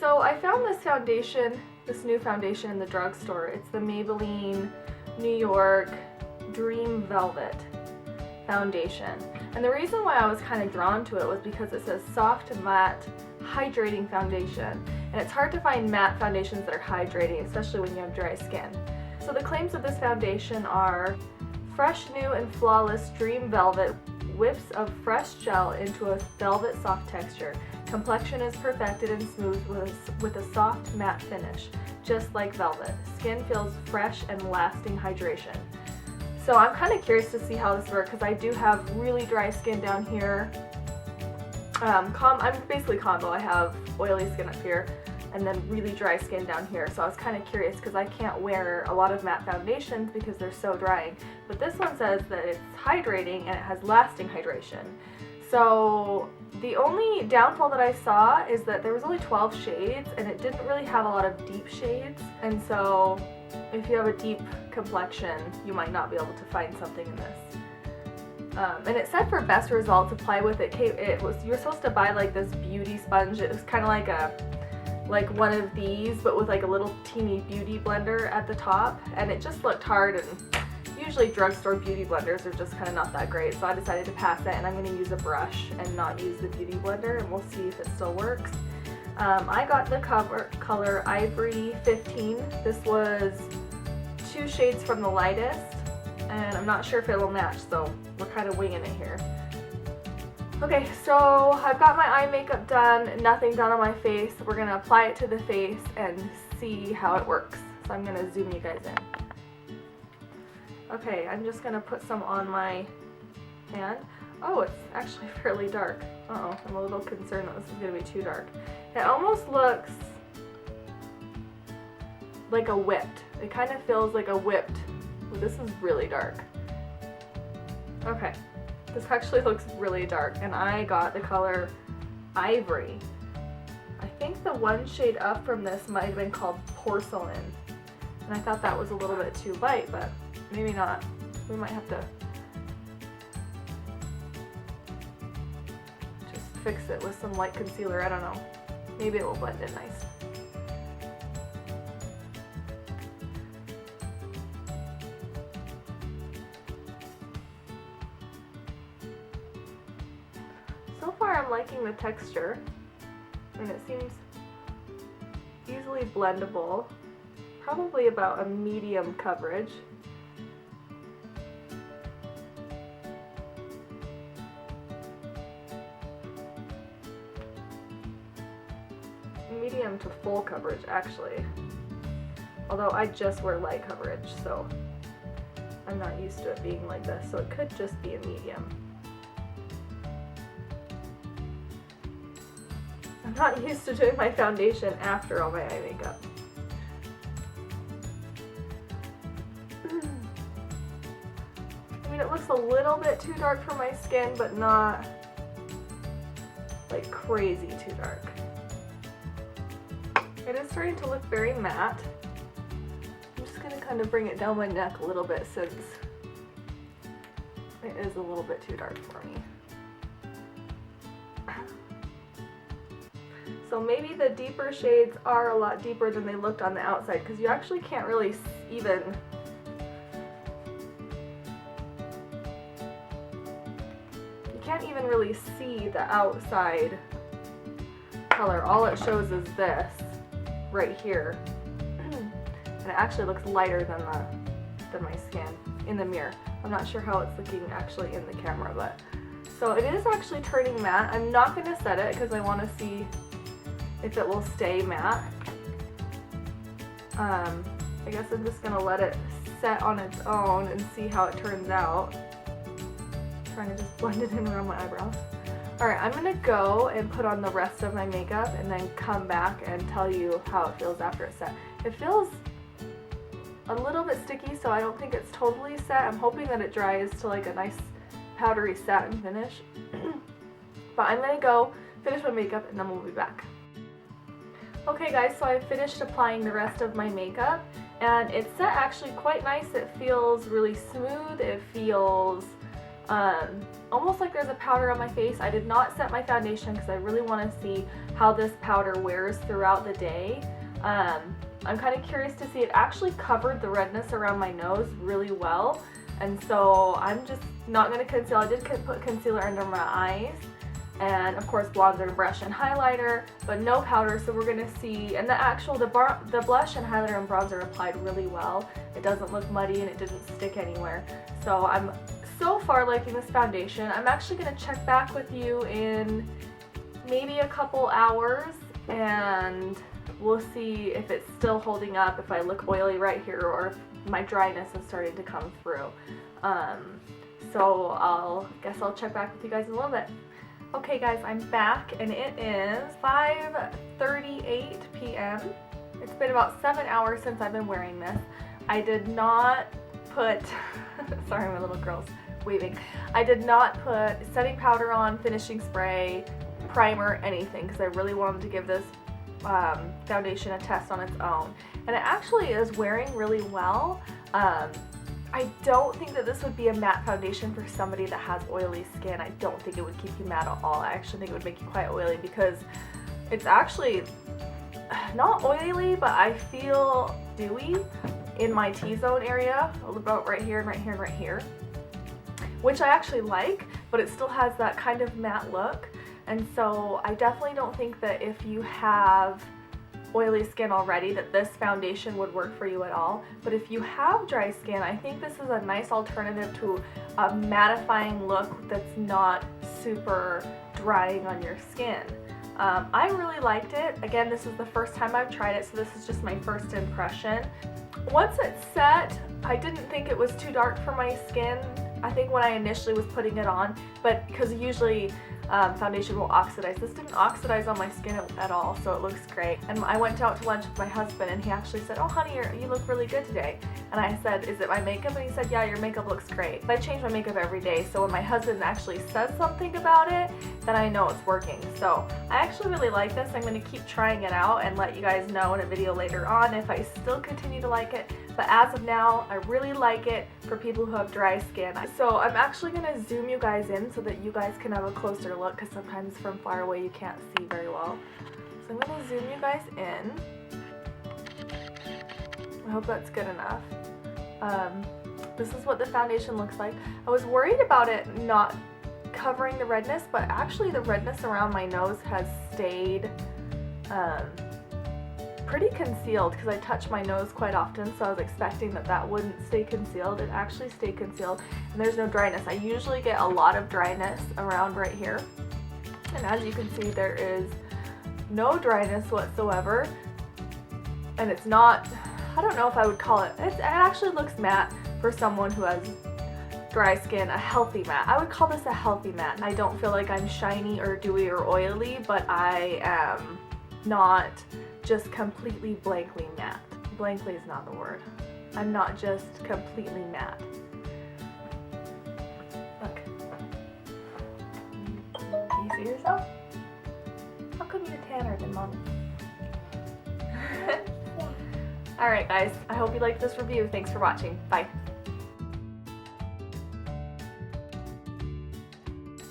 So I found this foundation, this new foundation in the drugstore. It's the Maybelline New York Dream Velvet foundation. And the reason why I was kind of drawn to it was because it says soft matte hydrating foundation. And it's hard to find matte foundations that are hydrating, especially when you have dry skin. So the claims of this foundation are fresh, new, and flawless Dream Velvet whips of fresh gel into a velvet soft texture. Complexion is perfected and smooth with a soft matte finish, just like velvet. Skin feels fresh and lasting hydration. So I'm kind of curious to see how this works because I do have really dry skin down here. I'm basically combo. I have oily skin up here and then really dry skin down here. So I was kind of curious because I can't wear a lot of matte foundations because they're so drying. But this one says that it's hydrating and it has lasting hydration. So the only downfall that I saw is that there was only 12 shades and it didn't really have a lot of deep shades. And so if you have a deep complexion, you might not be able to find something in this. And it said for best results, apply with it. You were supposed to buy like this beauty sponge. It was kind of like one of these, but with like a little teeny beauty blender at the top. And it just looked hard, and usually drugstore beauty blenders are just kind of not that great. So I decided to pass it, and I'm going to use a brush and not use the beauty blender, and we'll see if it still works. I got the color Ivory 15. This was 2 shades from the lightest, and I'm not sure if it'll match, so we're kind of winging it here. Okay, so I've got my eye makeup done, nothing done on my face. We're going to apply it to the face and see how it works. So I'm going to zoom you guys in. Okay, I'm just going to put some on my hand. Oh, it's actually fairly dark. Uh-oh, I'm a little concerned that this is going to be too dark. It almost looks like a whipped. It kind of feels like a whipped. Well, this is really dark. Okay, this actually looks really dark, and I got the color Ivory. I think the one shade up from this might have been called Porcelain, and I thought that was a little bit too light, but maybe not. We might have to just fix it with some light concealer. I don't know. Maybe it will blend in nice. So far I'm liking the texture, and it seems easily blendable. Probably about a medium coverage. Medium to full coverage, actually. Although I just wear light coverage, so I'm not used to it being like this, so it could just be a medium. I'm not used to doing my foundation after all my eye makeup. I mean, it looks a little bit too dark for my skin, but not like crazy too dark. It is starting to look very matte. I'm just going to kind of bring it down my neck a little bit since it is a little bit too dark for me. So maybe the deeper shades are a lot deeper than they looked on the outside, because you actually can't really even really see the outside color. All it shows is this right here, and it actually looks lighter than my skin in the mirror. I'm not sure how it's looking actually in the camera, but so it is actually turning matte. I'm not going to set it because I want to see if it will stay matte. I guess I'm just going to let it set on its own and see how it turns out. I'm trying to just blend it in around my eyebrows. Alright, I'm going to go and put on the rest of my makeup and then come back and tell you how it feels after it's set. It feels a little bit sticky, so I don't think it's totally set. I'm hoping that it dries to like a nice powdery satin finish. But I'm going to go finish my makeup and then we'll be back. Okay guys, so I finished applying the rest of my makeup and it's set actually quite nice. It feels really smooth. It feels almost like there's a powder on my face. I did not set my foundation because I really want to see how this powder wears throughout the day. I'm kind of curious to see. It actually covered the redness around my nose really well, and so I'm just not going to conceal. I did put concealer under my eyes, and of course bronzer, brush, and highlighter, but no powder. So we're going to see, and the blush and highlighter and bronzer applied really well. It doesn't look muddy and it didn't stick anywhere. So I'm so far liking this foundation. I'm actually going to check back with you in maybe a couple hours, and we'll see if it's still holding up, if I look oily right here, or if my dryness is starting to come through. So I'll check back with you guys in a little bit. Okay guys, I'm back, and it is 5:38 p.m. It's been about 7 hours since I've been wearing this. I did not put, sorry my little girl's waving. I did not put setting powder on, finishing spray, primer, anything, because I really wanted to give this foundation a test on its own. And it actually is wearing really well. I don't think that this would be a matte foundation for somebody that has oily skin. I don't think it would keep you matte at all. I actually think it would make you quite oily, because it's actually not oily, but I feel dewy in my T-zone area, about right here and right here and right here, which I actually like, but it still has that kind of matte look. And so I definitely don't think that if you have oily skin already that this foundation would work for you at all. But if you have dry skin, I think this is a nice alternative to a mattifying look that's not super drying on your skin. I really liked it. Again, this is the first time I've tried it, so this is just my first impression. Once it's set, I didn't think it was too dark for my skin. I think when I initially was putting it on, but because usually foundation will oxidize. This didn't oxidize on my skin at all, so it looks great. And I went out to lunch with my husband, and he actually said, "Oh honey, you look really good today." And I said, "Is it my makeup?" And he said, "Yeah, your makeup looks great." I change my makeup every day, so when my husband actually says something about it, then I know it's working. So I actually really like this. I'm going to keep trying it out and let you guys know in a video later on if I still continue to like it. But as of now, I really like it for people who have dry skin. So I'm actually going to zoom you guys in so that you guys can have a closer look, because sometimes from far away you can't see very well. So I'm going to zoom you guys in. I hope that's good enough. This is what the foundation looks like. I was worried about it not covering the redness, but actually the redness around my nose has stayed pretty concealed, because I touch my nose quite often, so I was expecting that that wouldn't stay concealed. It actually stayed concealed, and there's no dryness. I usually get a lot of dryness around right here, and as you can see, there is no dryness whatsoever, and it's not, I don't know if I would call it, it actually looks matte for someone who has dry skin, a healthy matte. I would call this a healthy matte. I don't feel like I'm shiny or dewy or oily, but I am not just completely blankly matte. Blankly is not the word. I'm not just completely matte. Look. Can you see yourself? How come you're tanner than mommy? Alright guys, I hope you liked this review. Thanks for watching. Bye.